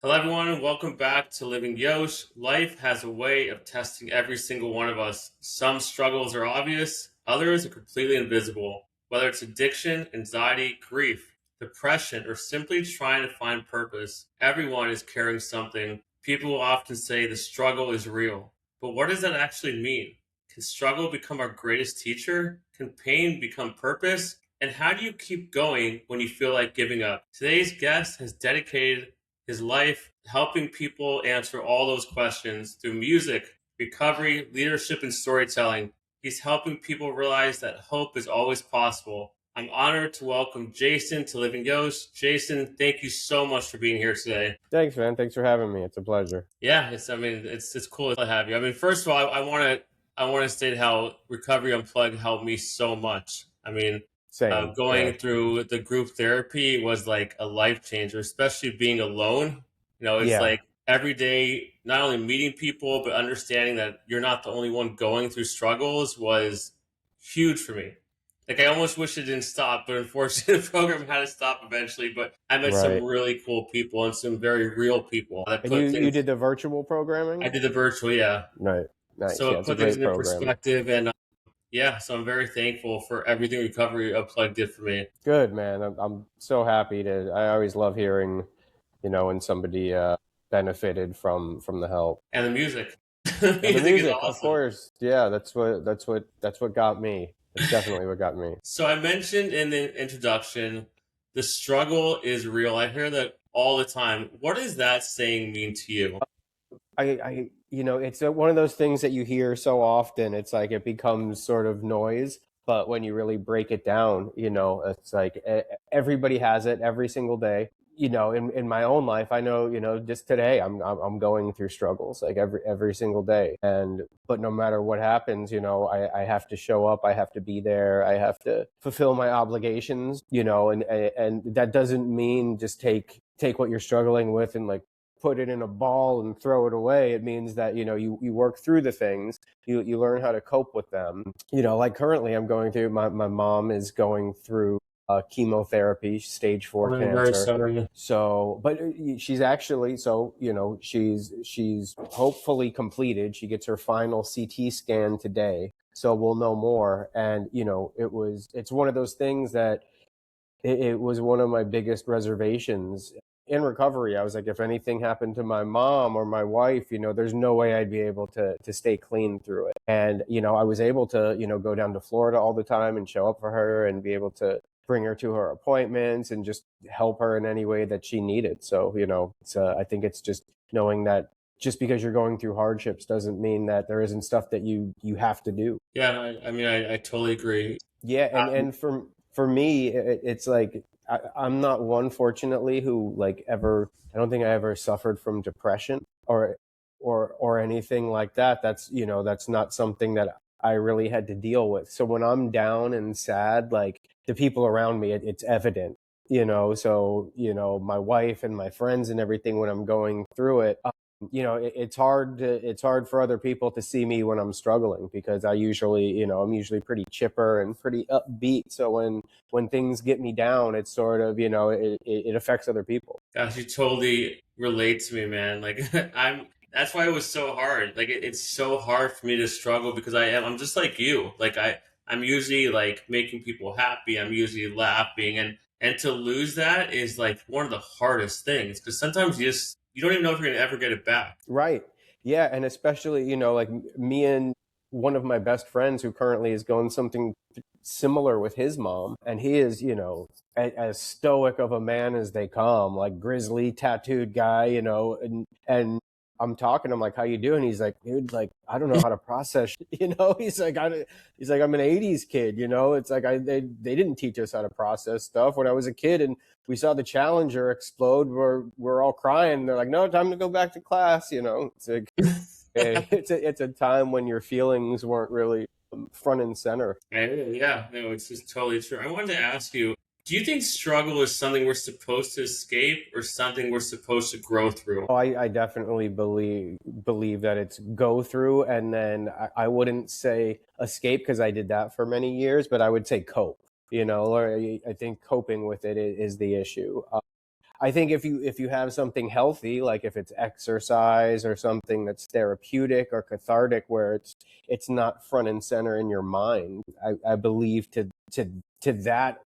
Hello, everyone, and welcome back to LivingYosh. Life has a way of testing every single one of us. Some struggles are obvious, others are completely invisible. Whether it's addiction, anxiety, grief, depression, or simply trying to find purpose, everyone is carrying something. People will often say the struggle is real. But what does that actually mean? Can struggle become our greatest teacher? Can pain become purpose? And how do you keep going when you feel like giving up? Today's guest has dedicated his life helping people answer all those questions through music, recovery, leadership, and storytelling. He's helping people realize that hope is always possible. I'm honored to welcome Jason to LivingYosh. Jason, thank you so much for being here today. Thanks, man. Thanks for having me. It's a pleasure. Yeah, it's cool to have you. First of all, I want to state how Recovery Unplugged helped me so much. Same. Yeah. Going through the group therapy was like a life changer, especially being alone. It's Yeah. like every day, not only meeting people, but understanding that you're not the only one going through struggles was huge for me. Like, I almost wish it didn't stop, but unfortunately, the program had to stop eventually. But I met some Right. really cool people and some very real people that And you put you things. did the virtual I programming? did the virtual, yeah. Right. Nice. So Yeah, it it's a put things great into program. perspective, and yeah, so I'm very thankful for everything Recovery Unplugged did for me. Good, man. I'm so happy to. I always love hearing, when somebody benefited from the help. And the music. The And the music is music, of awesome. course. Yeah, that's what got me. That's definitely what got me. So I mentioned in the introduction, the struggle is real. I hear that all the time. What does that saying mean to you? It's one of those things that you hear so often. It's like it becomes sort of noise. But when you really break it down, it's like everybody has it every single day. In my own life, I know, just today I'm going through struggles like every single day. But no matter what happens, I have to show up. I have to be there. I have to fulfill my obligations, and that doesn't mean just take what you're struggling with and like put it in a ball and throw it away. It means that, you work through the things, you learn how to cope with them. Like currently I'm going through, my mom is going through chemotherapy, stage 4 I'm very cancer. sorry. So, but she's actually, so, she's hopefully completed. She gets her final CT scan today. So we'll know more. And, it's one of those things that it was one of my biggest reservations in recovery. I was like, if anything happened to my mom or my wife, there's no way I'd be able to stay clean through it. And, I was able to, go down to Florida all the time and show up for her and be able to bring her to her appointments and just help her in any way that she needed. So, I think it's just knowing that just because you're going through hardships doesn't mean that there isn't stuff that you have to do. Yeah, I totally agree. Yeah, and Um, and for me, it's like I'm not one, fortunately, who like ever. I don't think I ever suffered from depression or anything like that. That's not something that I really had to deal with. So when I'm down and sad, like the people around me, it's evident. So my wife and my friends and everything when I'm going through it. It's hard for other people to see me when I'm struggling because I'm usually pretty chipper and pretty upbeat. So when things get me down, it's sort of, it affects other people. Gosh, you totally relate to me, man. Like that's why it was so hard. Like it's so hard for me to struggle because I'm just like you. Like I'm usually like making people happy. I'm usually laughing, and to lose that is like one of the hardest things because sometimes you don't even know if you're gonna ever get it back. Right. Yeah. And especially, like me and one of my best friends who currently is going something similar with his mom. And he is, as stoic of a man as they come, like grizzly tattooed guy, and I'm like, how you doing? He's like, dude, like, I don't know how to process, he's like, I'm an 80s kid, it's like, they didn't teach us how to process stuff when I was a kid. And we saw the Challenger explode. We're all crying. They're like, no, time to go back to class. It's like, it's a time when your feelings weren't really front and center. Yeah, no, it's just totally true. I wanted to ask you, do you think struggle is something we're supposed to escape or something we're supposed to grow through? Oh, I definitely believe that it's go through, and then I wouldn't say escape because I did that for many years, but I would say cope. Or I think coping with it is the issue. I think if you have something healthy, like if it's exercise or something that's therapeutic or cathartic, where it's not front and center in your mind, I believe to that,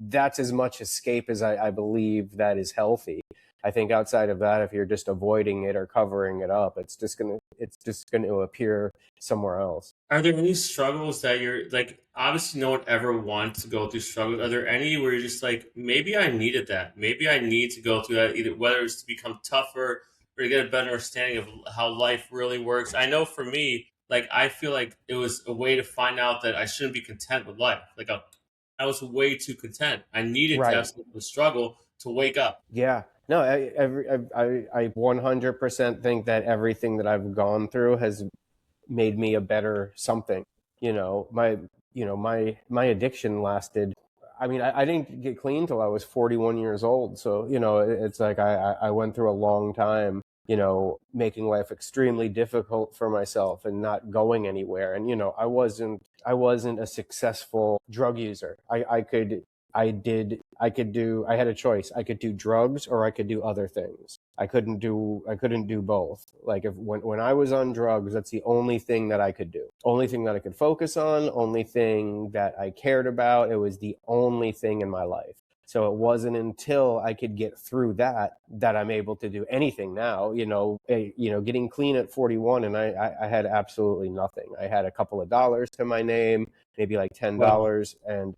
that's as much escape as I believe that is healthy. I think outside of that, if you're just avoiding it or covering it up, it's just gonna appear somewhere else. Are there any struggles that you're like, obviously no one ever wants to go through struggles. Are there any where you're just like, maybe I needed that. Maybe I need to go through that, either whether it's to become tougher or to get a better understanding of how life really works. I know for me, like I feel like it was a way to find out that I shouldn't be content with life. I was way too content. I needed to have Right. some struggle to wake up. Yeah. No, I 100% think that everything that I've gone through has made me a better something. My addiction lasted. I mean, I didn't get clean till I was 41 years old. So, it's like I went through a long time, making life extremely difficult for myself and not going anywhere. And, I wasn't a successful drug user. I had a choice. I could do drugs or I could do other things. I couldn't do both. Like when I was on drugs, that's the only thing that I could do. Only thing that I could focus on, only thing that I cared about. It was the only thing in my life. So it wasn't until I could get through that I'm able to do anything now. Getting clean at 41, and I had absolutely nothing. I had a couple of dollars to my name, maybe like Wow. $10, and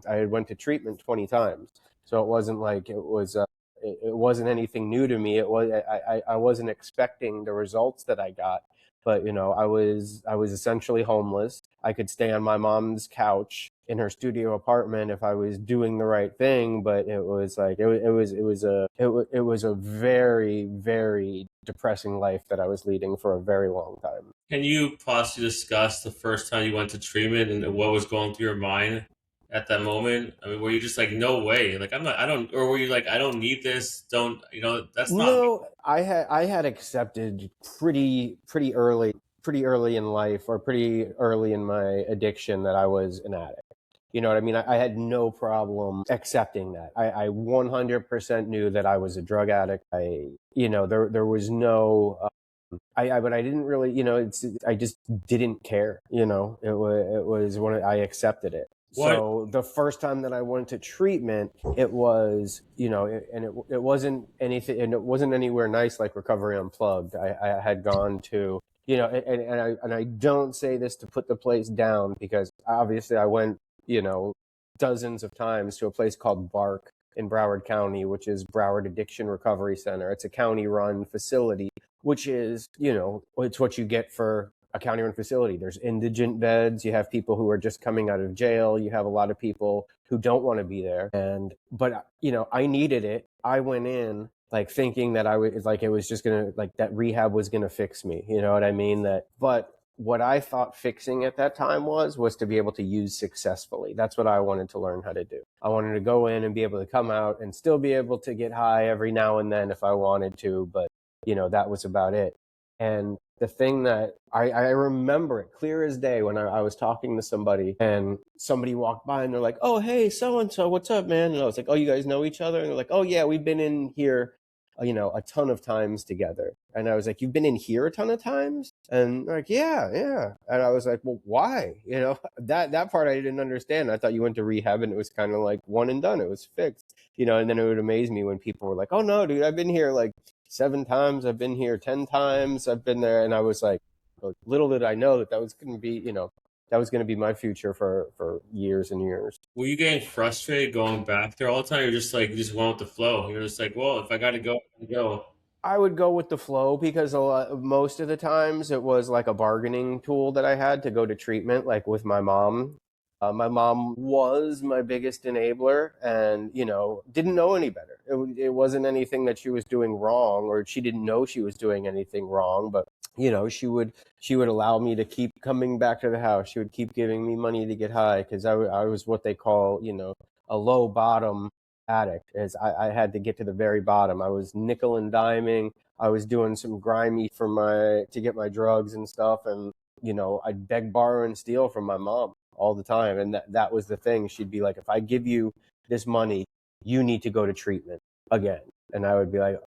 I had went to treatment 20 times. So it wasn't like it wasn't anything new to me. I wasn't expecting the results that I got, but I was essentially homeless. I could stay on my mom's couch in her studio apartment if I was doing the right thing, but it was like it was a very, very depressing life that I was leading for a very long time. Can you possibly discuss the first time you went to treatment and what was going through your mind at that moment? I mean, were you just like, no way, like I'm not, I don't, or were you like, I don't need this, don't, that's not me. No, I had accepted pretty early in life, or pretty early in my addiction, that I was an addict. You know what I mean? I had no problem accepting that. I 100% knew that I was a drug addict. There was no, but I didn't really, I just didn't care. It was when I accepted it. What, So the first time that I went to treatment, it was, it wasn't anything, and it wasn't anywhere nice like Recovery Unplugged. I had gone to, and I don't say this to put the place down, because obviously I went, you know, dozens of times to a place called Bark in Broward County, which is Broward Addiction Recovery Center. It's a county-run facility, which is, it's what you get for a county-run facility. There's indigent beds. You have people who are just coming out of jail. You have a lot of people who don't want to be there. But I needed it. I went in like thinking that I was like, it was just gonna, like, that rehab was gonna fix me. You know what I mean? But what I thought fixing at that time was to be able to use successfully. That's what I wanted to learn how to do. I wanted to go in and be able to come out and still be able to get high every now and then if I wanted to, but that was about it. And the thing that I remember it clear as day, when I was talking to somebody and somebody walked by and they're like, "Oh, hey, so and so, what's up, man?" And I was like, "Oh, you guys know each other?" And they're like, "Oh, yeah, we've been in here, a ton of times together." And I was like, "You've been in here a ton of times?" And they're like, "Yeah, yeah." And I was like, "Well, why?" That part I didn't understand. I thought you went to rehab and it was kind of like one and done. It was fixed. And then it would amaze me when people were like, "Oh no, dude, I've been here like 7 times. I've been here 10 times. I've been there." And I was like, little did I know that was going to be, that was going to be my future for years and years. were you getting frustrated going back there all the time? You're just like, you just went with the flow. You're just like, well, if I got to go, I gotta go. I would go with the flow, because most of the times it was like a bargaining tool that I had to go to treatment, like with my mom. My mom was my biggest enabler, and didn't know any better. It wasn't anything that she was doing wrong, or she didn't know she was doing anything wrong. But she would allow me to keep coming back to the house. She would keep giving me money to get high, because I was what they call, a low bottom addict. Is I had to get to the very bottom. I was nickel and diming. I was doing some grimy to get my drugs and stuff, and I'd beg, borrow, and steal from my mom all the time. And that was the thing. She'd be like, "If I give you this money, you need to go to treatment." again. And I would be like,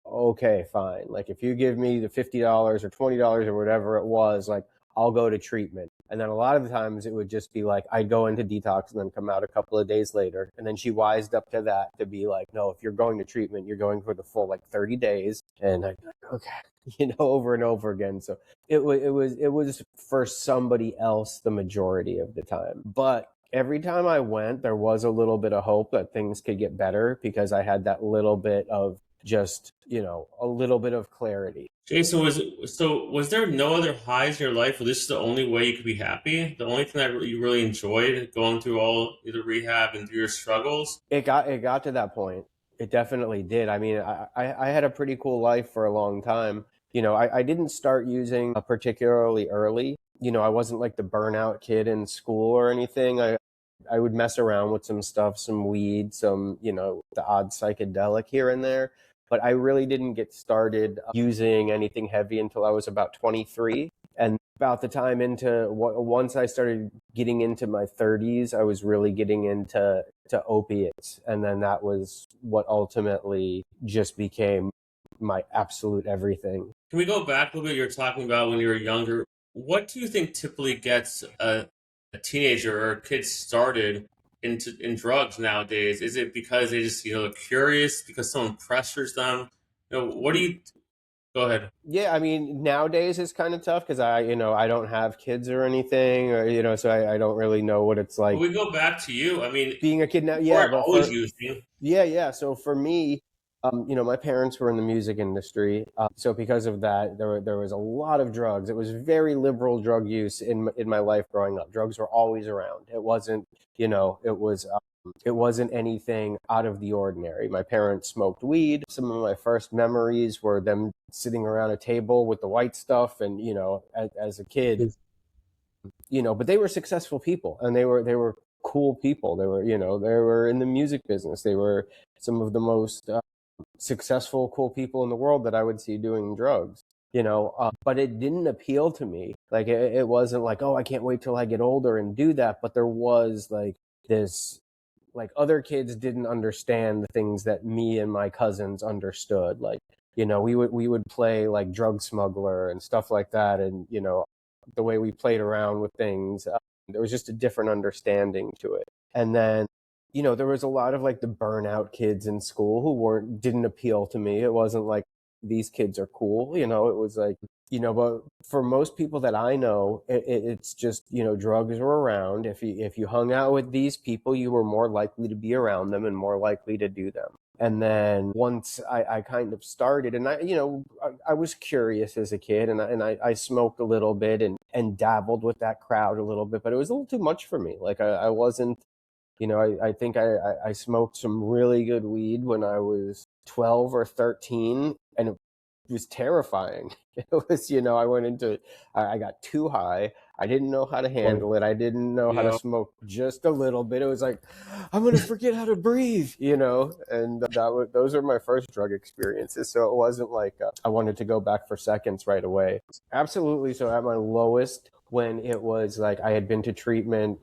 okay, fine. Like if you give me the $50 or $20 or whatever it was, like I'll go to treatment. And then a lot of the times it would just be like I'd go into detox and then come out a couple of days later. And then she wised up to that to be like, no, if you're going to treatment, you're going for the full like 30 days. And I'd be like, okay, over and over again. So it was for somebody else the majority of the time. But every time I went, there was a little bit of hope that things could get better because I had that little bit of just, a little bit of clarity. Jason, was there no other highs in your life where this is the only way you could be happy? The only thing that you really enjoyed going through all the rehab and through your struggles? It got to that point. It definitely did. I mean, I had a pretty cool life for a long time. I didn't start using particularly early. I wasn't like the burnout kid in school or anything. I would mess around with some stuff, some weed, some, the odd psychedelic here and there. But I really didn't get started using anything heavy until I was about 23. And about the time once I started getting into my 30s, I was really getting into opiates. And then that was what ultimately just became my absolute everything. Can we go back a little bit? You're talking about when you were younger. What do you think typically gets a teenager or a kid started in drugs nowadays? Is it because they just are curious because someone pressures them? What do you? Go ahead. Yeah, I mean, nowadays it's kind of tough because I don't have kids or anything, or so I don't really know what it's Well, like we go back to you. I mean, being a kid now. you Yeah, weren't but always using. yeah. So for me, my parents were in the music industry, so because of that, there was a lot of drugs. It was very liberal drug use in my life growing up. Drugs were always around. It wasn't, it wasn't anything out of the ordinary. My parents smoked weed. Some of my first memories were them sitting around a table with the white stuff, and as a kid, but they were successful people, and they were cool people. They were in the music business. They were some of the most successful, cool people in the world that I would see doing drugs. But it didn't appeal to me. Like it wasn't like, oh, I can't wait till I get older and do that. But there was like this, like other kids didn't understand the things that me and my cousins understood. Like, we would play like drug smuggler and stuff like that, and the way we played around with things, there was just a different understanding to it. And then there was a lot of like the burnout kids in school who didn't appeal to me. It wasn't like these kids are cool, it was like, but for most people that I know, it's just, drugs were around. If you hung out with these people, you were more likely to be around them and more likely to do them. And then once I kind of started, and I was curious as a kid, and I smoked a little bit and dabbled with that crowd a little bit, but it was a little too much for me. Like I wasn't, I think I smoked some really good weed when I was 12 or 13, and it was terrifying. It was, I got too high. I didn't know how to handle it. I didn't know how to smoke just a little bit. It was like, I'm going to forget how to breathe, and those are my first drug experiences. So it wasn't like I wanted to go back for seconds right away. Absolutely. So at my lowest, when it was like I had been to treatment,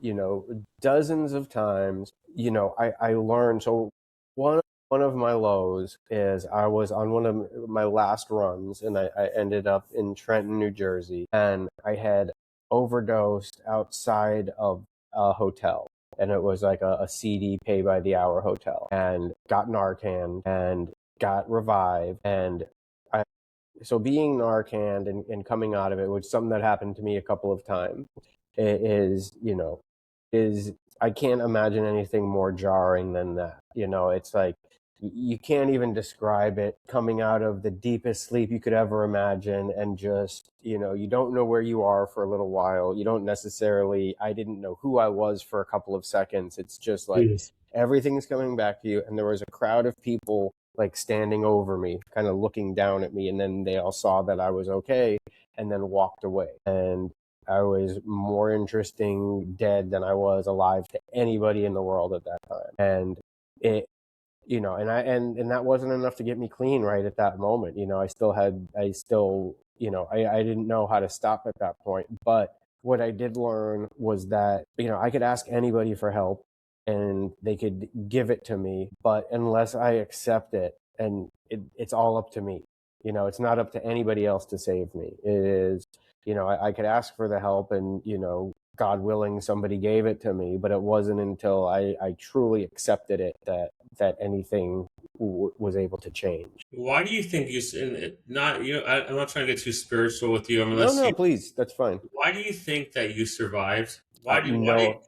dozens of times, I learned. So one of my lows is I was on one of my last runs, and I ended up in Trenton, New Jersey, and I had overdosed outside of a hotel. And it was like a CD pay by the hour hotel, and got Narcan and got revived. And so being Narcan and coming out of it, which is something that happened to me a couple of times, is, I can't imagine anything more jarring than that. It's like, you can't even describe it, coming out of the deepest sleep you could ever imagine, and just, you don't know where you are for a little while. You don't necessarily, I didn't know who I was for a couple of seconds. It's just like, everything's coming back to you. And there was a crowd of people like standing over me, kind of looking down at me. And then they all saw that I was okay and then walked away. And I was more interesting dead than I was alive to anybody in the world at that time. And it, and that wasn't enough to get me clean right at that moment. I didn't know how to stop at that point. But what I did learn was that, I could ask anybody for help, and they could give it to me, but unless I accept it, and it's all up to me. It's not up to anybody else to save me. It is, I could ask for the help, and God willing, somebody gave it to me, but it wasn't until I truly accepted it that anything was able to change. Why do you think not I'm not trying to get too spiritual with you No, unless no, you. please, that's fine. Why do you think that you survived? No,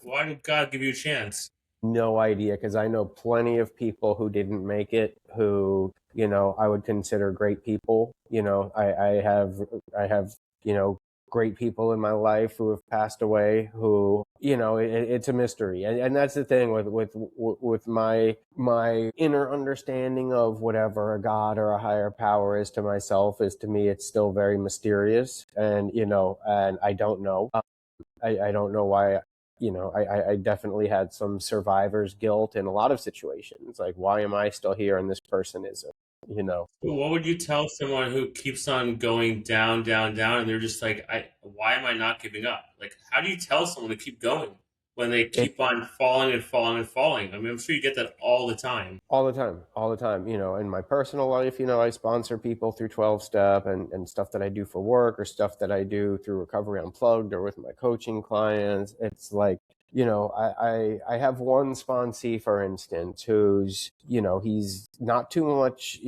Why did God give you a chance? no idea, because I know plenty of people who didn't make it, who I would consider great people. I have great people in my life who have passed away, who it's a mystery, and that's the thing with my inner understanding of whatever a God or a higher power is to myself. Is to me, it's still very mysterious, and I don't know. I don't know why. I definitely had some survivor's guilt in a lot of situations. Like, why am I still here and this person isn't? What would you tell someone who keeps on going down, down, down, and they're just like, why am I not giving up? Like, how do you tell someone to keep going when they It keep on falling and falling and falling? I mean, I'm sure you get that all the time. all the time, all the time. In my personal life, I sponsor people through 12 step and stuff that I do for work, or stuff that I do through Recovery Unplugged, or with my coaching clients. It's like, I have one sponsee, for instance, who's, he's not too much,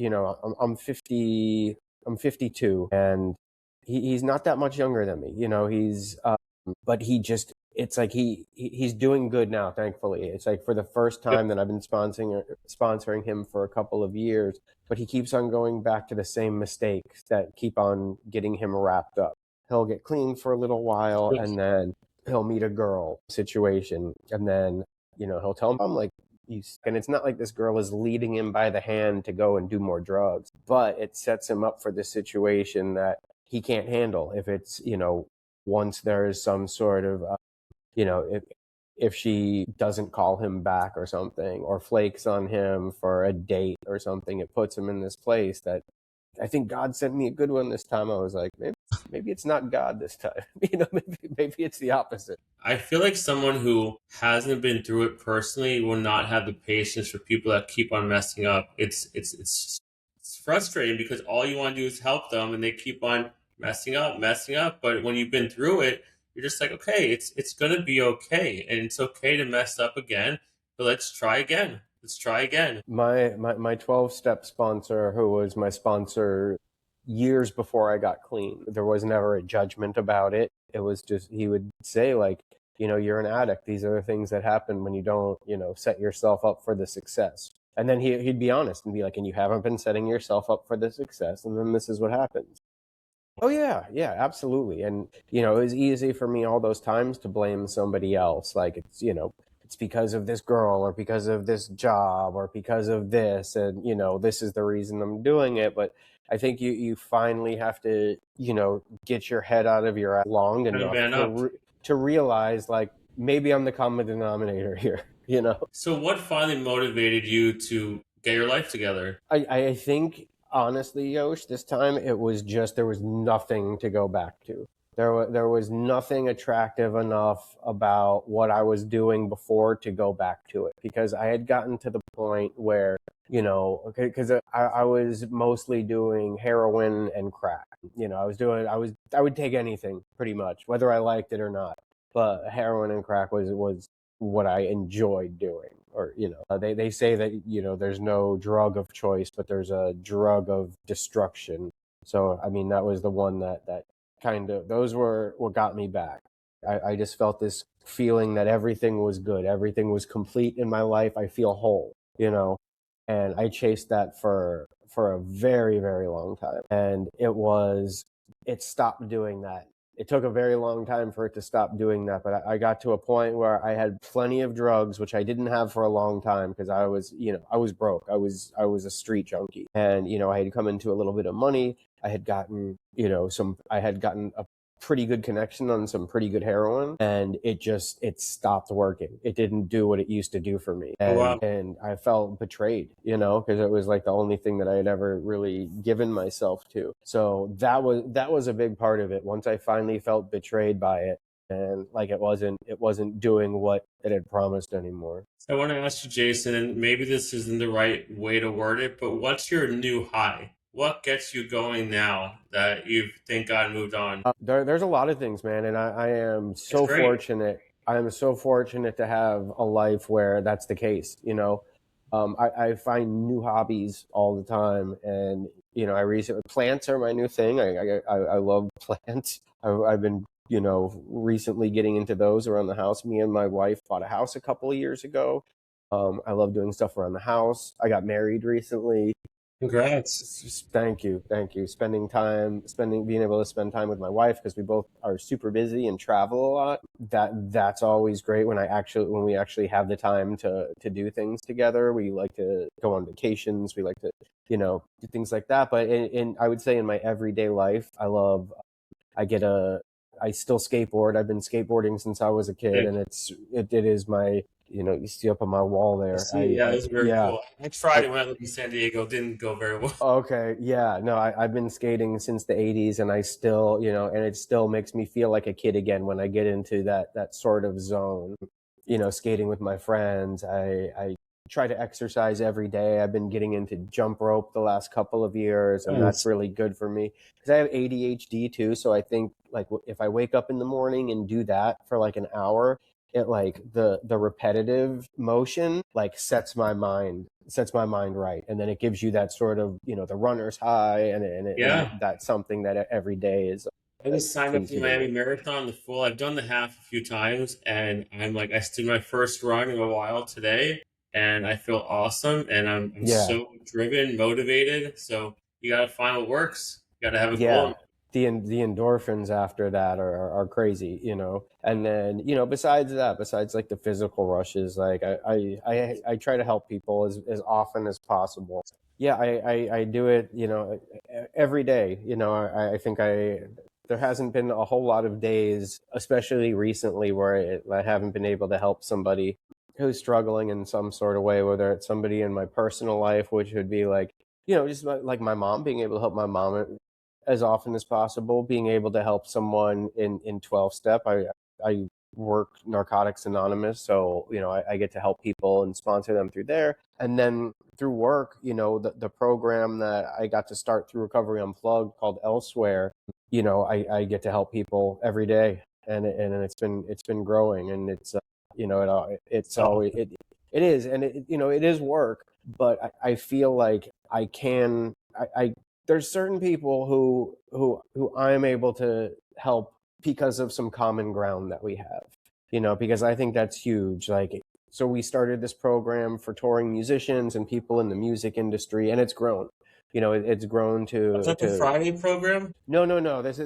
I'm 50, I'm 52, and he's not that much younger than me. But it's like he's doing good now, thankfully. It's like, for the first time that I've been sponsoring him for a couple of years, but he keeps on going back to the same mistakes that keep on getting him wrapped up. He'll get clean for a little while, and then he'll meet a girl situation, and then he'll tell him, I'm like, and it's not like this girl is leading him by the hand to go and do more drugs, but it sets him up for the situation that he can't handle. If it's once there is some sort of if she doesn't call him back or something, or flakes on him for a date or something, it puts him in this place that I think God sent me a good one this time. I was like, maybe it's not God this time. Maybe it's the opposite. I feel like someone who hasn't been through it personally will not have the patience for people that keep on messing up. It's frustrating because all you want to do is help them, and they keep on messing up. But when you've been through it, you're just like, okay, it's gonna be okay, and it's okay to mess up again. But let's try again. Let's try again. My 12-step sponsor, who was my sponsor years before I got clean, there was never a judgment about it. It was just, he would say, like, you're an addict. These are the things that happen when you don't, set yourself up for the success. And then he'd be honest and be like, and you haven't been setting yourself up for the success, and then this is what happens. Oh yeah, yeah, absolutely. And it was easy for me all those times to blame somebody else. Like, it's because of this girl, or because of this job, or because of this, and this is the reason I'm doing it. But I think you finally have to get your head out of your ass long And enough man up. to realize, like, maybe I'm the common denominator here. So, what finally motivated you to get your life together? I think, honestly, Yosh, this time it was just, there was nothing to go back to. There was nothing attractive enough about what I was doing before to go back to it, because I had gotten to the point where, because I was mostly doing heroin and crack. I would take anything pretty much, whether I liked it or not. But heroin and crack was what I enjoyed doing. Or, they say that, there's no drug of choice, but there's a drug of destruction. So, I mean, that was the one that kind of, those were what got me back. I just felt this feeling that everything was good. Everything was complete in my life. I feel whole, and I chased that for a very, very long time. And it stopped doing that. It took a very long time for it to stop doing that, but I got to a point where I had plenty of drugs, which I didn't have for a long time, because I was broke. I was a street junkie, and I had come into a little bit of money. I had gotten a pretty good connection on some pretty good heroin, and it stopped working. It didn't do what it used to do for me. And, Wow. and I felt betrayed, because it was like the only thing that I had ever really given myself to. So that was a big part of it. Once I finally felt betrayed by it, and like it wasn't doing what it had promised anymore. So I want to ask you, Jason, and maybe this isn't the right way to word it, but what's your new high? What gets you going now that you thank God moved on? There's a lot of things, man, and I am It's so great. fortunate. I am so fortunate to have a life where that's the case. I find new hobbies all the time, and I recently plants are my new thing. I love plants. I've been recently getting into those around the house. Me and my wife bought a house a couple of years ago. I love doing stuff around the house. I got married recently. Congrats. Thank you, thank you. Being able to spend time with my wife because we both are super busy and travel a lot. That's always great when we actually have the time to do things together. We like to go on vacations. We like to do things like that. But I would say in my everyday life, I get a I still skateboard. I've been skateboarding since I was a kid, and it is my you see up on my wall I there. see. Yeah, that's very Yeah. cool. I tried I, it when I lived in San Diego. Didn't go very well. Okay, yeah, no, I've been skating since the 80s, and I still, and it still makes me feel like a kid again when I get into that sort of zone. Skating with my friends. I try to exercise every day. I've been getting into jump rope the last couple of years, and that's Nice. really good for me because I have ADHD too. So I think like if I wake up in the morning and do that for like an hour, it like the repetitive motion like sets my mind right, and then it gives you that sort of the runner's high, and Yeah. that's something that every day is I just signed up for pleased the you to Miami do. Marathon, the full. I've done the half a few times, and I did my first run in a while today, and I feel awesome, and I'm Yeah, so driven, motivated. So you gotta find what works. You gotta have a yeah. goal. The endorphins after that are crazy, and then besides like the physical rushes, like I try to help people as often as possible. Yeah, I do it, every day. I think there hasn't been a whole lot of days, especially recently, where I haven't been able to help somebody who's struggling in some sort of way, whether it's somebody in my personal life, which would be like, just like my mom, being able to help my mom as often as possible, being able to help someone in 12 step. I work Narcotics Anonymous, so I get to help people and sponsor them through there, and then through work, the program that I got to start through Recovery Unplugged called Elsewhere. I get to help people every day, and it's been growing, and it's So always it is, and it is work, but I feel like I can I there's certain people who I'm able to help because of some common ground that we have. Because I think that's huge. Like, so we started this program for touring musicians and people in the music industry, and it's grown. It's grown was to that the to Friday program? no. This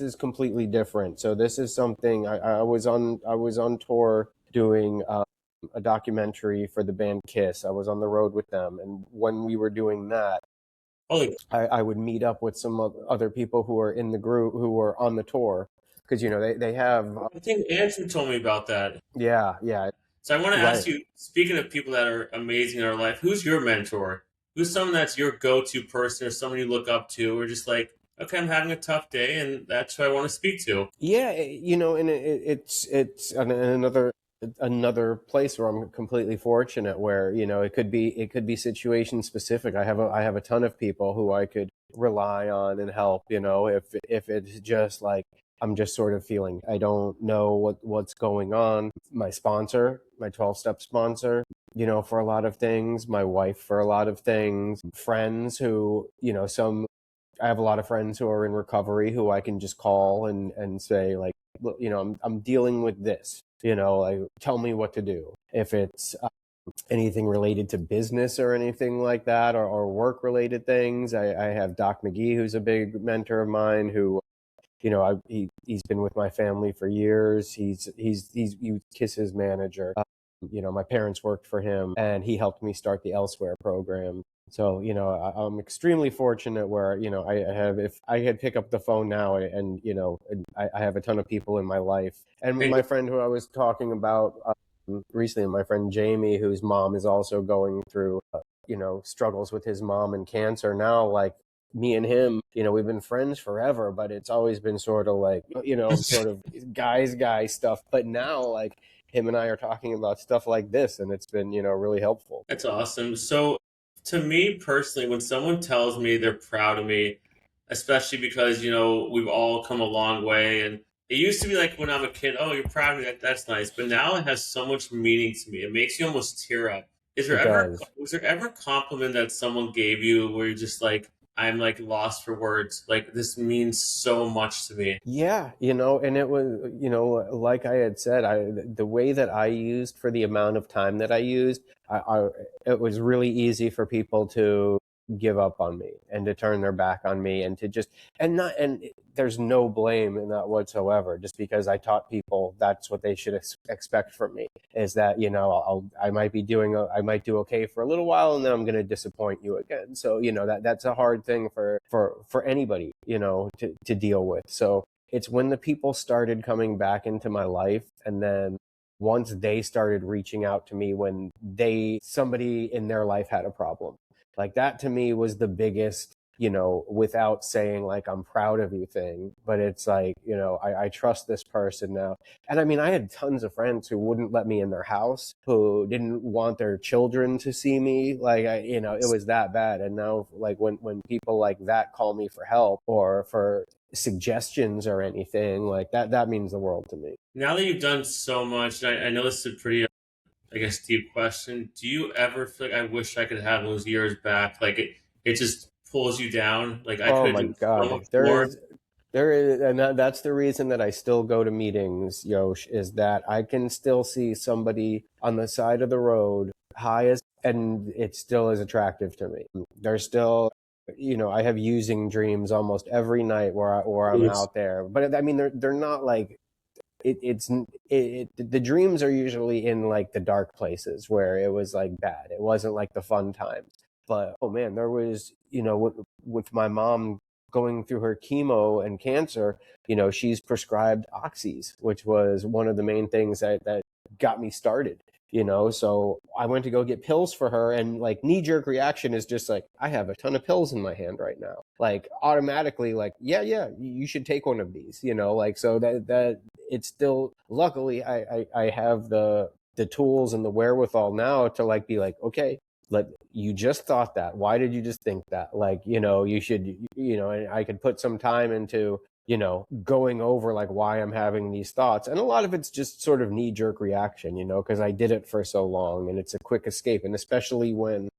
is completely different. So this is something I was on tour doing a documentary for the band Kiss. I was on the road with them, and when we were doing that, Holy, I would meet up with some other people who are in the group who were on the tour because they have I think Andrew told me about that. yeah, So I want to right. ask you, speaking of people that are amazing in our life, who's your mentor? Who's someone that's your go-to person or someone you look up to, or just like, okay, I'm having a tough day, and that's who I want to speak to. Yeah, and another place where I'm completely fortunate, where it could be situation specific. I have a ton of people who I could rely on and help. If it's just like I'm just sort of feeling I don't know what's going on. My sponsor, my 12-step sponsor, for a lot of things. My wife for a lot of things. Friends who some I have a lot of friends who are in recovery who I can just call and say like, look, I'm dealing with this. Like, tell me what to do. If it's anything related to business or anything like that, or work related things, I have Doc McGee, who's a big mentor of mine, who he's been with my family for years. He's Kiss's manager. My parents worked for him, and he helped me start the Elsewhere program. So I'm extremely fortunate where I have if I had pick up the phone now, and I have a ton of people in my life, and And my friend who I was talking about recently, my friend Jamie, whose mom is also going through struggles with his mom and cancer now, like me and him, we've been friends forever, but it's always been sort of like, sort of guy stuff. But now, like, him and I are talking about stuff like this, and it's been, really helpful. That's awesome. So, to me personally, when someone tells me they're proud of me, especially because, we've all come a long way, and it used to be like when I'm a kid, oh, you're proud of me, that's nice. But now it has so much meaning to me. It makes you almost tear up. It does. Was there ever a compliment that someone gave you where you're just like, I'm like lost for words? Like, this means so much to me. Yeah, and it was, like I had said, the way that I used for the amount of time that I used, it was really easy for people to give up on me and to turn their back on me and to just, and there's no blame in that whatsoever, just because I taught people that's what they should expect from me, is that, I might do okay for a little while, and then I'm going to disappoint you again. So, that's a hard thing for anybody, to deal with. So it's when the people started coming back into my life, and then once they started reaching out to me when somebody in their life had a problem, like that to me was the biggest, without saying like I'm proud of you thing, but it's like, I trust this person now. And I mean, I had tons of friends who wouldn't let me in their house, who didn't want their children to see me. Like, it was that bad. And now, like, when people like that call me for help or for suggestions or anything like that, that means the world to me. Now that you've done so much, I know this is a pretty, I guess, deep question. Do you ever feel like I wish I could have those years back? Like it just pulls you down. Like I Oh could my do so God. much more. There is, and that's the reason that I still go to meetings, Yosh, is that I can still see somebody on the side of the road, high as, and it still is attractive to me. There's still, I have using dreams almost every night where I'm Yes. out there. But I mean, they're not like, the dreams are usually in like the dark places where it was like bad. It wasn't like the fun times. But oh man, there was, with my mom going through her chemo and cancer, she's prescribed oxys, which was one of the main things that got me started. So I went to go get pills for her, and like knee jerk reaction is just like, I have a ton of pills in my hand right now. Like automatically, like, yeah, you should take one of these, like, so that it's still, luckily I have the tools and the wherewithal now to like be like, okay, like you just thought that, why did you just think that? Like, you should, and I could put some time into, going over like why I'm having these thoughts. And a lot of it's just sort of knee jerk reaction, because I did it for so long and it's a quick escape. And especially when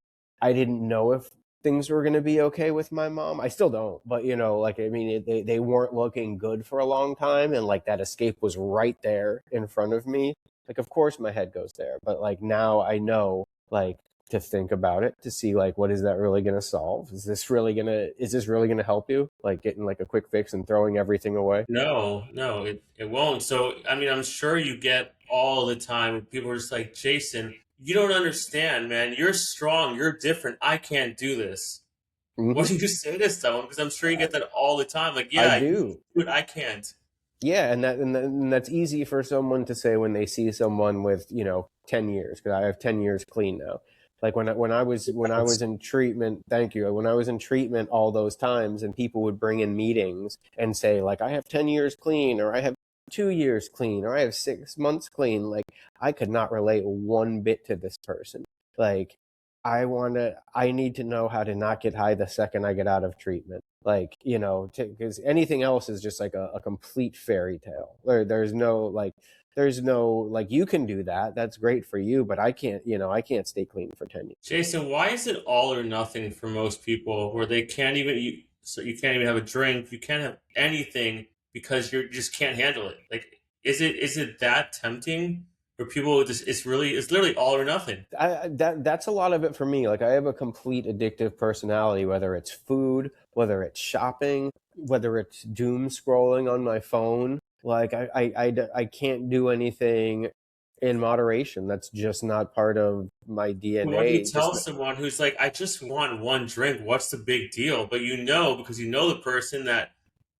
I didn't know if things were going to be okay with my mom. I still don't, but like, I mean, they weren't looking good for a long time. And like that escape was right there in front of me. Like, of course my head goes there, but like now I know, like, to think about it, to see like, what is that really going to solve? Is this really going to help you? Like getting like a quick fix and throwing everything away? No, no, it won't. So I mean, I'm sure you get all the time people are just like, Jason, you don't understand, man. You're strong. You're different. I can't do this. What Hmm. do you say to someone? Because I'm sure you get that all the time. Like, I yeah, you do. do it. I can't. Yeah, and that's easy for someone to say when they see someone with 10 years, because I have 10 years clean now. Like when I was in treatment, thank you. When I was in treatment all those times, and people would bring in meetings and say like, I have 10 years clean, or I have 2 years clean, or I have 6 months clean. Like I could not relate one bit to this person. Like I need to know how to not get high the second I get out of treatment. Like, because anything else is just like a complete fairy tale. There's no, you can do that. That's great for you, but I can't stay clean for 10 years. Jason, why is it all or nothing for most people where they can't even so you can't even have a drink, you can't have anything because you just can't handle it. Like is it that tempting for people just it's literally all or nothing. That's a lot of it for me. Like I have a complete addictive personality, whether it's food, whether it's shopping, whether it's doom scrolling on my phone. Like I can't do anything in moderation. That's just not part of my What do you DNA. tell someone who's like, I just want one drink, what's the big deal? But because you know the person that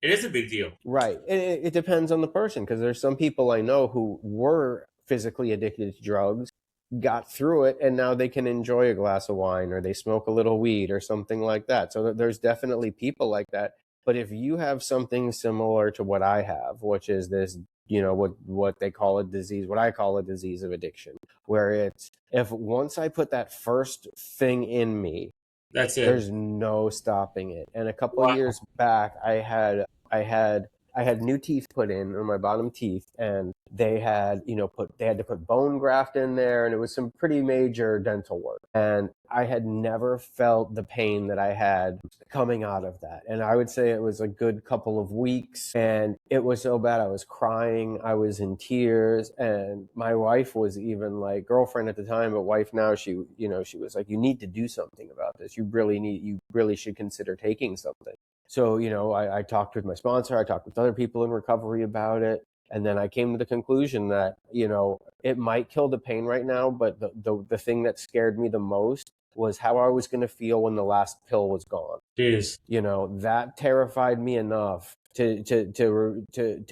it is a big deal. Right. It depends on the person, because there's some people I know who were physically addicted to drugs got through it, and now they can enjoy a glass of wine, or they smoke a little weed or something like that. So there's definitely people like that. But if you have something similar to what I have, which is this, what they call a disease, what I call a disease of addiction, where it's, if once I put that first thing in me, That's it. there's no stopping it. And a couple of Wow. years back, I had new teeth put in, or my bottom teeth, and they had, they had to put bone graft in there, and it was some pretty major dental work. And I had never felt the pain that I had coming out of that. And I would say it was a good couple of weeks, and it was so bad. I was crying, I was in tears, and my wife was even like, girlfriend at the time, but wife now, she was like, you need to do something about this. You really should consider taking something. So, I talked with my sponsor, I talked with other people in recovery about it. And then I came to the conclusion that, it might kill the pain right now, but the thing that scared me the most was how I was going to feel when the last pill was gone. Jeez. That terrified me enough to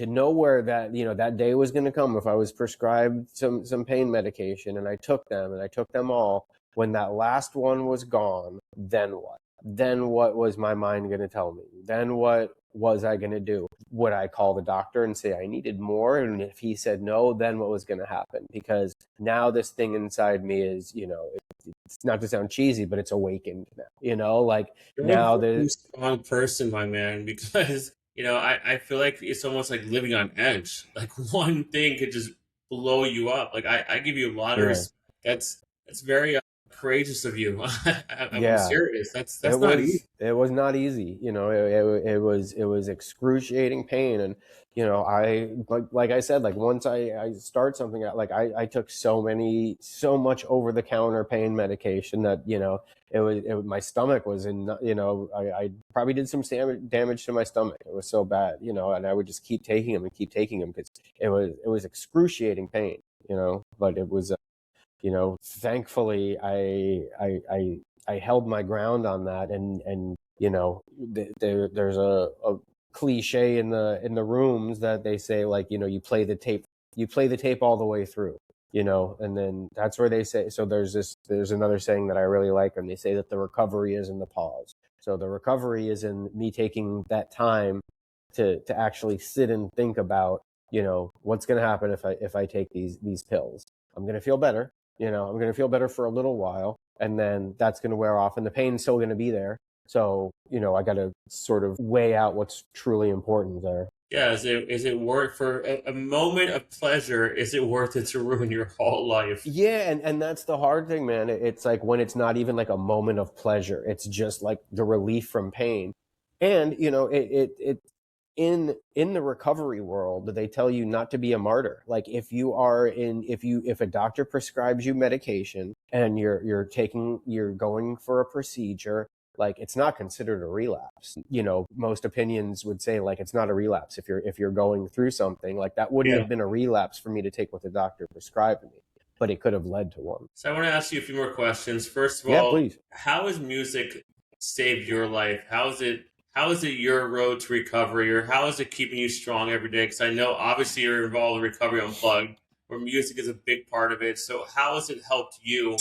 know where that, that day was going to come. If I was prescribed some pain medication and I took them all, when that last one was gone, then what? Then what was my mind going to tell me? Then what was I going to do? Would I call the doctor and say I needed more? And if he said no, then what was going to happen? Because now this thing inside me is, it's not to sound cheesy, but it's awakened now, like You're a now very the, strong person, my man, because I feel like it's almost like living on edge. Like one thing could just blow you up. Like I give you a lot of yeah, respect. That's very courageous of you. I'm yeah. serious. It That's not easy. was not easy. It was excruciating pain. And, I, like I said, like once I start something, like I took so much over the counter pain medication that, my stomach was in, I probably did some damage to my stomach. It was so bad, and I would just keep taking them because it was excruciating pain, but it was, thankfully I held my ground on that. And there's a cliche in the rooms that they say, like, you play the tape all the way through, and then that's where they say, so there's another saying that I really like, and they say that the recovery is in the pause. So the recovery is in me taking that time to actually sit and think about, what's going to happen if I take these pills. I'm going to feel better. I'm going to feel better for a little while, and then that's going to wear off, and the pain's still going to be there. So, I got to sort of weigh out what's truly important there. Yeah, is it worth for a moment of pleasure? Is it worth it to ruin your whole life? Yeah, and that's the hard thing, man. It's like when it's not even like a moment of pleasure. It's just like the relief from pain. And, in the recovery world, they tell you not to be a martyr. Like if a doctor prescribes you medication and you're going for a procedure, like it's not considered a relapse. Most opinions would say like it's not a relapse if you're going through something like that. Wouldn't Yeah. have been a relapse for me to take what the doctor prescribed me, but it could have led to one. So I want to ask you a few more questions. First of Yeah, all, please. how has music saved your life? How is it your road to recovery, or how is it keeping you strong every day? Because I know obviously you're involved in Recovery Unplugged, where music is a big part of it. So how has it helped you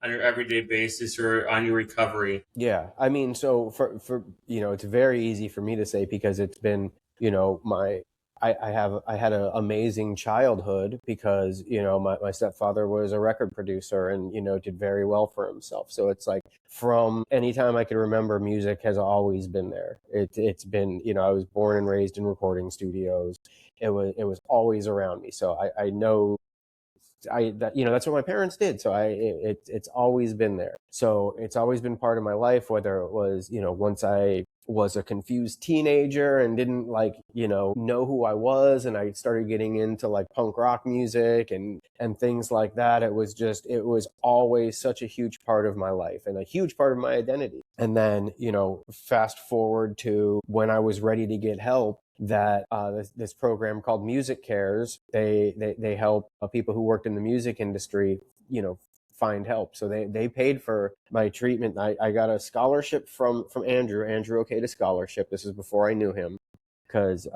on your everyday basis or on your recovery? Yeah, I mean, so for it's very easy for me to say because it's been, I had an amazing childhood because, my stepfather was a record producer and, did very well for himself. So it's like from any time I can remember, music has always been there. It's been, I was born and raised in recording studios. It was always around me. So I know that's what my parents did. So it's always been there. So it's always been part of my life, whether it was, once I was a confused teenager and didn't like, know who I was, and I started getting into like punk rock music and things like that. It was always such a huge part of my life and a huge part of my identity. And then, fast forward to when I was ready to get help, that this program called Music Cares, they help people who worked in the music industry, find help. So they paid for my treatment. I got a scholarship from Andrew okayed a scholarship. This is before I knew him, because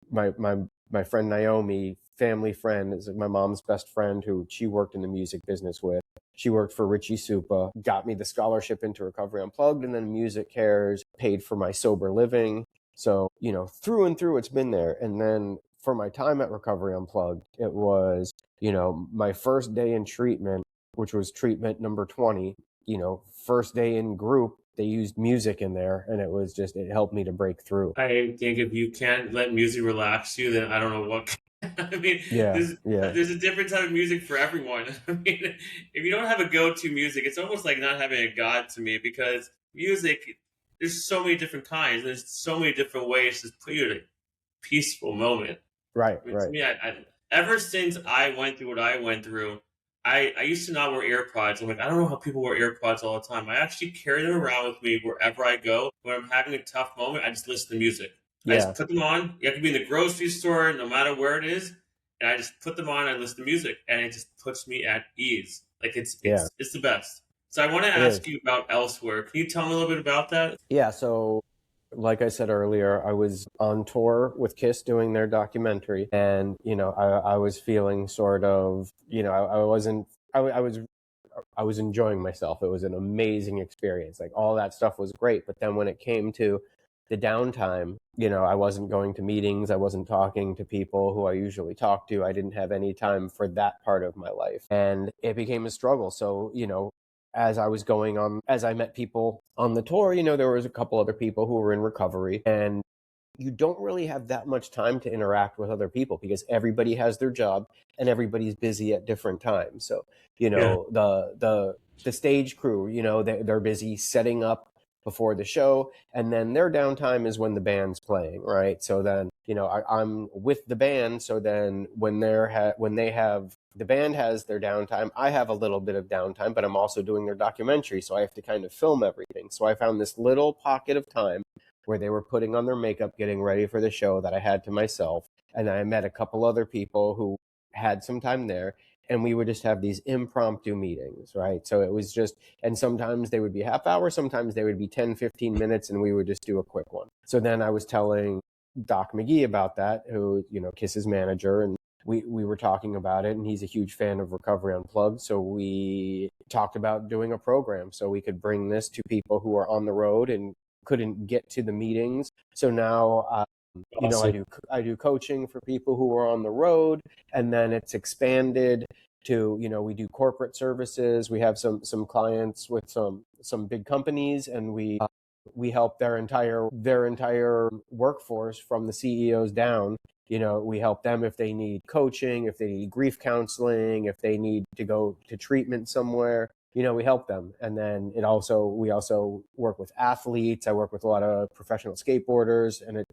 my friend Naomi family friend, is my mom's best friend, who she worked in the music business with. She worked for Richie Supa, got me the scholarship into Recovery Unplugged, and then Music Cares paid for my sober living. So, through and through, it's been there. And then for my time at Recovery Unplugged, it was, my first day in treatment, which was treatment number 20, first day in group, they used music in there, and it helped me to break through. I think if you can't let music relax you, then I don't know what. I mean, Yeah, there's yeah, there's a different type of music for everyone. I mean, if you don't have a go-to music, it's almost like not having a god to me, because music, there's so many different kinds. There's so many different ways to put you in a peaceful moment. right, I mean, to right. me, ever since I went through what I went through, I used to not wear AirPods. I'm like, I don't know how people wear AirPods all the time. I actually carry them around with me wherever I go. When I'm having a tough moment, I just listen to music. I just Yeah, put them on. You have to be in the grocery store, no matter where it is, and I just put them on. I listen to music, and it just puts me at ease. Like it's yeah, it's it's the best. So I want to it ask is. you about Elsewhere. Can you tell me a little bit about that? Yeah, so like I said earlier, I was on tour with Kiss doing their documentary, and I was feeling sort of, I wasn't, I was enjoying myself. It was an amazing experience. Like, all that stuff was great, but then when it came to the downtime, I wasn't going to meetings, I wasn't talking to people who I usually talk to. I didn't have any time for that part of my life, and it became a struggle. So, as I met people on the tour, there was a couple other people who were in recovery, and you don't really have that much time to interact with other people because everybody has their job and everybody's busy at different times. So, Yeah. the stage crew, they're busy setting up before the show, and then their downtime is when the band's playing, right? So then, I'm with the band. So then when they have the band has their downtime, I have a little bit of downtime, but I'm also doing their documentary, so I have to kind of film everything. So I found this little pocket of time where they were putting on their makeup, getting ready for the show, that I had to myself. And I met a couple other people who had some time there, and we would just have these impromptu meetings, right? So it was just, and sometimes they would be half hour, sometimes they would be 10, 15 minutes, and we would just do a quick one. So then I was telling Doc McGee about that, who, Kiss's manager, and we were talking about it, and he's a huge fan of Recovery Unplugged. So we talked about doing a program so we could bring this to people who are on the road and couldn't get to the meetings. So now, Awesome. I do coaching for people who are on the road, and then it's expanded to, we do corporate services. We have some clients with some big companies, and we help their entire workforce from the CEOs down. We help them if they need coaching, if they need grief counseling, if they need to go to treatment somewhere. We help them. And then we also work with athletes. I work with a lot of professional skateboarders, and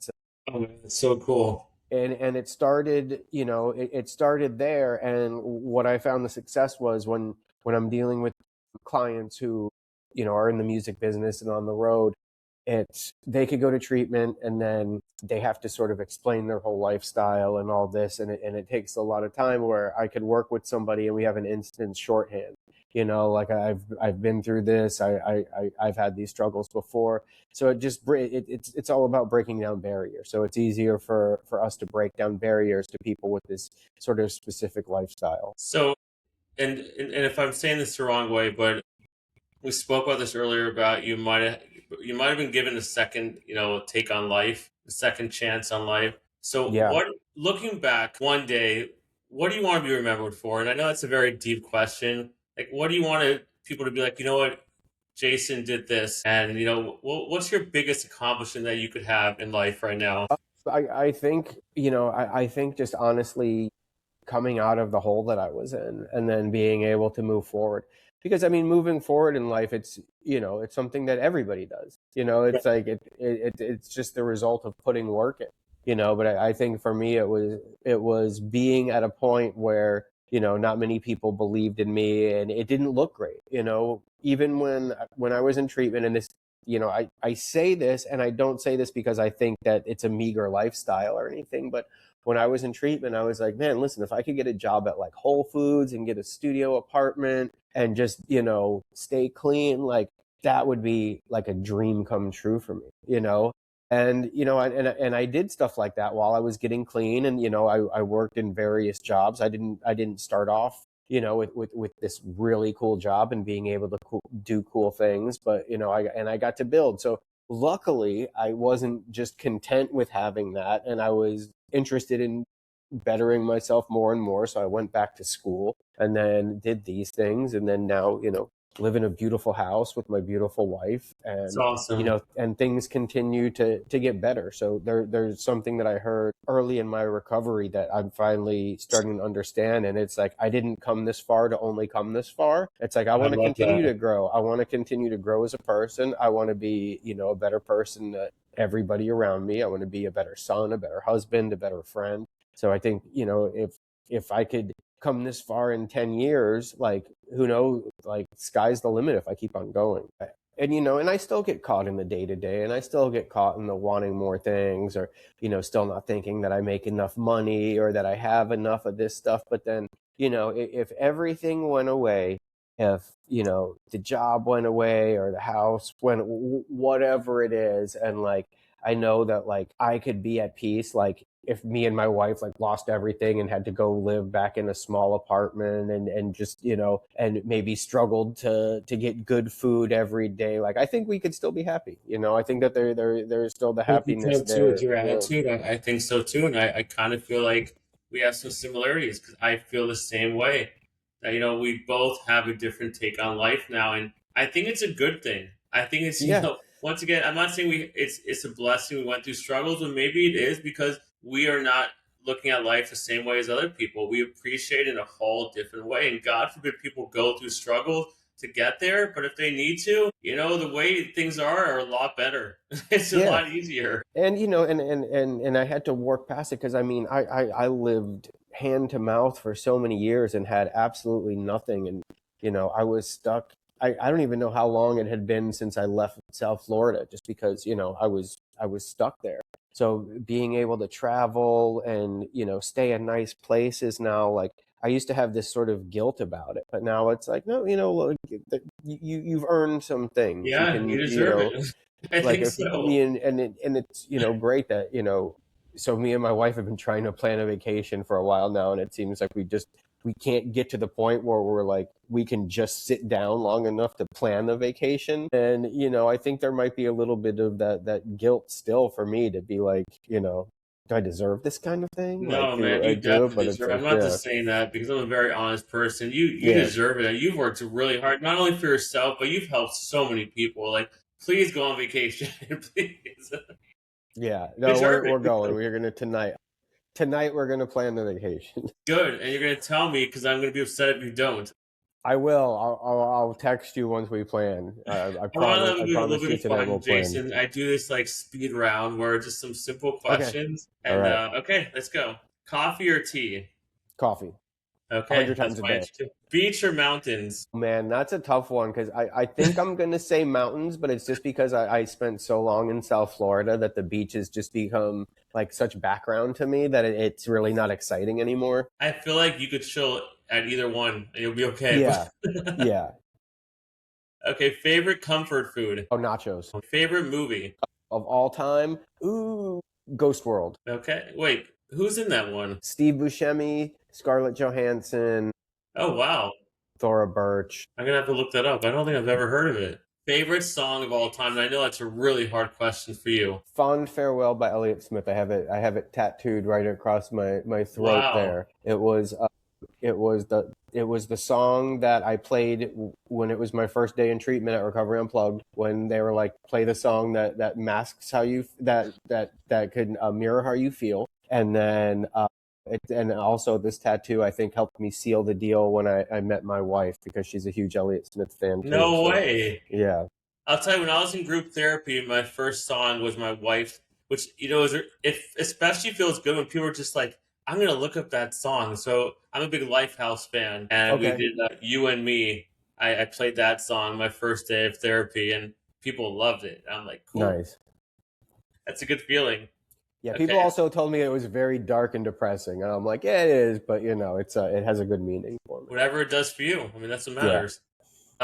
Oh, man, that's so cool. it started, it started there. And what I found the success was when I'm dealing with clients who, are in the music business and on the road, they could go to treatment, and then they have to sort of explain their whole lifestyle and all this, and it takes a lot of time, where I could work with somebody and we have an instant shorthand. Like, I've been through this. I've had these struggles before. So it's all about breaking down barriers. So it's easier for us to break down barriers to people with this sort of specific lifestyle. So, and if I'm saying this the wrong way, but we spoke about this earlier about you might have been given a second, take on life, a second chance on life. So Yeah. what, looking back one day, what do you want to be remembered for? And I know it's a very deep question. Like, what do you want people to be like, what, Jason did this, and what's your biggest accomplishment that you could have in life right now? I think, I think just honestly coming out of the hole that I was in, and then being able to move forward. Because I mean, moving forward in life, it's something that everybody does. It's like it's just the result of putting work in. But I think for me, it was being at a point where not many people believed in me, and it didn't look great. Even when I was in treatment, and this, I say this, and I don't say this because I think that it's a meager lifestyle or anything, but when I was in treatment, I was like, man, listen, if I could get a job at like Whole Foods and get a studio apartment and just, stay clean, like, that would be like a dream come true for me. And and I did stuff like that while I was getting clean, and I worked in various jobs. I didn't start off with this really cool job and being able to do cool things, but I got to build. So luckily, I wasn't just content with having that, and I was interested in bettering myself more and more. So I went back to school and then did these things, and then now live in a beautiful house with my beautiful wife, It's and awesome. and things continue to get better. So there's something that I heard early in my recovery that I'm finally starting to understand, and it's like I didn't come this far to only come this far. It's like I I want to love continue that. to grow. I want to continue to grow as a person. I want to be a better person to everybody around me. I want to be a better son, a better husband, a better friend. So I think if I could come this far in 10 years, like, who knows, like, sky's the limit if I keep on going. And and I still get caught in the day to day, and I still get caught in the wanting more things, or still not thinking that I make enough money or that I have enough of this stuff. But then if everything went away, if the job went away or the house went, whatever it is, and like I know that like I could be at peace, like if me and my wife like lost everything and had to go live back in a small apartment, and just and maybe struggled to get good food every day, like I think we could still be happy. I think that there's still the I think you happiness can too with there. your Yeah. attitude. I think so too. And I kind of feel like we have some similarities because I feel the same way. That, we both have a different take on life now. And I think it's a good thing. I think it's, Yeah. once again, I'm not saying it's a blessing we went through struggles, but maybe it is because we are not looking at life the same way as other people. We appreciate it in a whole different way. And God forbid people go through struggles to get there, but if they need to, the way things are a lot better. It's a Yeah. lot easier. And and I had to work past it, because I mean I lived hand to mouth for so many years and had absolutely nothing, and I was stuck. I don't even know how long it had been since I left South Florida, just because I was stuck there. So being able to travel and stay in nice places now, like I used to have this sort of guilt about it, but now it's like, no, look, you've earned some things. You Yeah, you can, deserve it. I like, think if so. me and it's great that so me and my wife have been trying to plan a vacation for a while now, and it seems like we can't get to the point where we're like we can just sit down long enough to plan the vacation. And I think there might be a little bit of that guilt still for me to be like, do I deserve this kind of thing? Like, No, man, do I you do it? definitely But it's deserve it. I'm like, not yeah. just saying that because I'm a very honest person. You Yeah. deserve it. And you've worked really hard, not only for yourself, but you've helped so many people. Like, please go on vacation. Please. Yeah. You No, deserve we're it. going. We're gonna tonight we're gonna plan the vacation. Good. And you're going to tell me because I'm going to be upset if you don't. I will. I'll text you once we plan. I I want to promise. have I a little promise bit you of tonight fun, we'll plan. Jason. I do this like speed round where it's just some simple Okay. questions. All And right. okay, let's go. Coffee or tea? Coffee. A Okay, hundred that's times a my day. answer too. Beach or mountains? Man, that's a tough one, because I think I'm gonna say mountains, but it's just because I spent so long in South Florida that the beaches just become like such background to me that it's really not exciting anymore. I feel like you could chill at either one and you'll be okay. Yeah. Yeah. Okay, favorite comfort food? Oh, nachos. Favorite movie? Of all time. Ooh, Ghost World. Okay, wait, who's in that one? Steve Buscemi, Scarlett Johansson, Oh, wow. Thora Birch. I'm gonna have to look that up. I don't think I've ever heard of it. Favorite song of all time? And I know that's a really hard question for you. Fond Farewell by Elliott Smith. I have it tattooed right across my throat Wow. there. It was the song that I played when it was my first day in treatment at Recovery Unplugged, when they were like, play the song that masks how you that could mirror how you feel. And then and also this tattoo, I think, helped me seal the deal when I met my wife, because she's a huge Elliott Smith fan too. No So way. yeah. I'll tell you, when I was in group therapy, my first song was my wife, which if especially feels good when people are just like, "I'm gonna look up that song." So I'm a big Lifehouse fan, and we Okay. did "You and Me." I played that song my first day of therapy, and people loved it. I'm like, "Cool, Nice. that's a good feeling." Yeah, people Okay, also told me it was very dark and depressing, and I'm like, yeah, it is, but it has a good meaning for me. whatever it does for you. I mean, that's what Yeah. matters.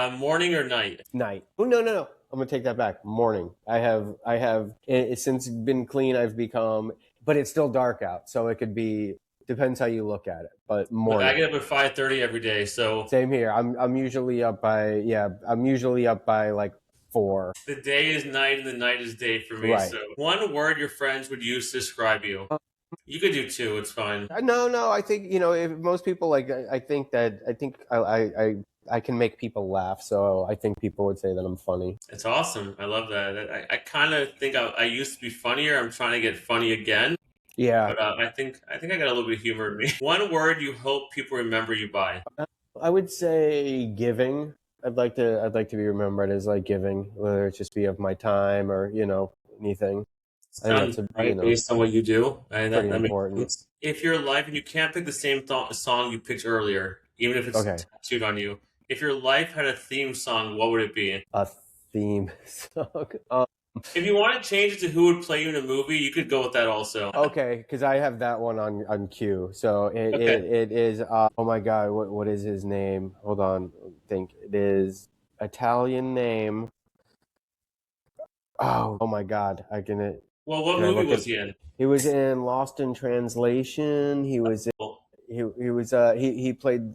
Morning or night? Night. Oh, no. I'm gonna take that back. Morning. I have since been clean. I've become, but it's still dark out, so it could be, depends how you look at it. But Look, I morning. get up at 5:30 every day, so Same here. I'm usually up by, I'm usually up by like 4. the day is night and the night is day for me. Right. So one word your friends would use to describe you. You could do two. It's fine. No. I think, if most people, like, I think I can make people laugh. So I think people would say that I'm funny. It's awesome. I love that. I kind of think I used to be funnier. I'm trying to get funny again. Yeah. But I think I got a little bit of humor in me. One word you hope people remember you by. I would say giving. I'd like to be remembered as like giving, whether it just be of my time or, anything. I think Sounds that's right based on what you do. pretty That makes important. sense. If you're alive and you can't pick the same song you picked earlier, even if it's Okay. tattooed on you, if your life had a theme song, what would it be? A theme song. If you want to change it to who would play you in a movie, you could go with that also. Okay, because I have that one on cue. So Okay. it is. Oh my God, what is his name? Hold on, I think it is Italian name. Oh my God, Well, what can I movie look was at? he in? He was in Lost in Translation. He was Well, he was he played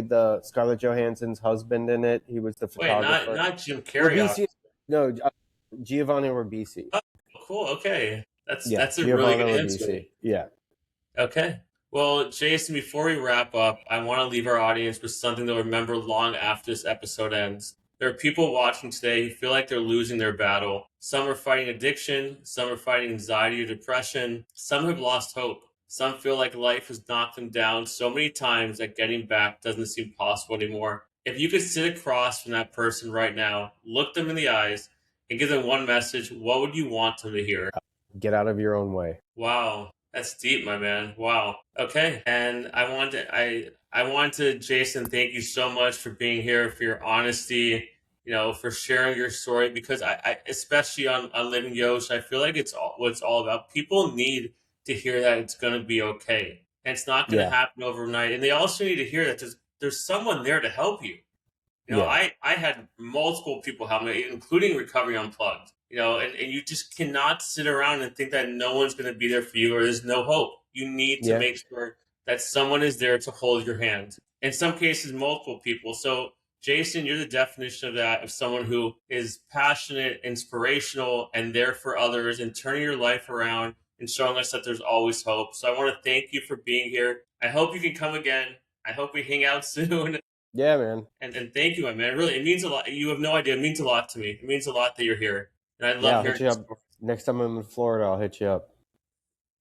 the Scarlett Johansson's husband in it. He was the wait, not photographer. not Jim Carrey. Ribisi, no, Giovanni Ribisi. Cool. Okay, Yeah, that's a really Giovanni good answer. Ribisi. Yeah. Okay. Well, Jason, before we wrap up, I want to leave our audience with something they'll remember long after this episode ends. There are people watching today who feel like they're losing their battle. Some are fighting addiction, some are fighting anxiety or depression, some have lost hope. Some feel like life has knocked them down so many times that getting back doesn't seem possible anymore. If you could sit across from that person right now, look them in the eyes, and give them one message, what would you want them to hear? Get out of your own way. Wow, that's deep, my man. Wow. Okay, and I want to, Jason, thank you so much for being here, for your honesty, for sharing your story. Because I especially on LivingYosh, I feel like it's all what it's all about. People need to hear that it's going to be okay, and it's not going to Yeah. happen overnight. And they also need to hear that there's someone there to help you. Yeah. I had multiple people help me, including Recovery Unplugged. And you just cannot sit around and think that no one's going to be there for you or there's no hope. You need to Yeah. make sure that someone is there to hold your hand. In some cases, multiple people. So, Jason, you're the definition of that, of someone who is passionate, inspirational, and there for others and turning your life around and showing us that there's always hope. So I want to thank you for being here. I hope you can come again. I hope we hang out soon. Yeah, man. And thank you, my man. Really, it means a lot. You have no idea. It means a lot to me. It means a lot that you're here. And I Yeah, love I'll hearing hit you your up story. next time I'm in Florida. I'll hit you up.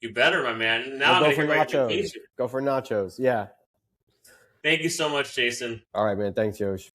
You better, my man. Now We'll I'm go going to for hear my nachos. invitation. Go for nachos. Yeah. Thank you so much, Jason. All right, man. Thanks, Yosh.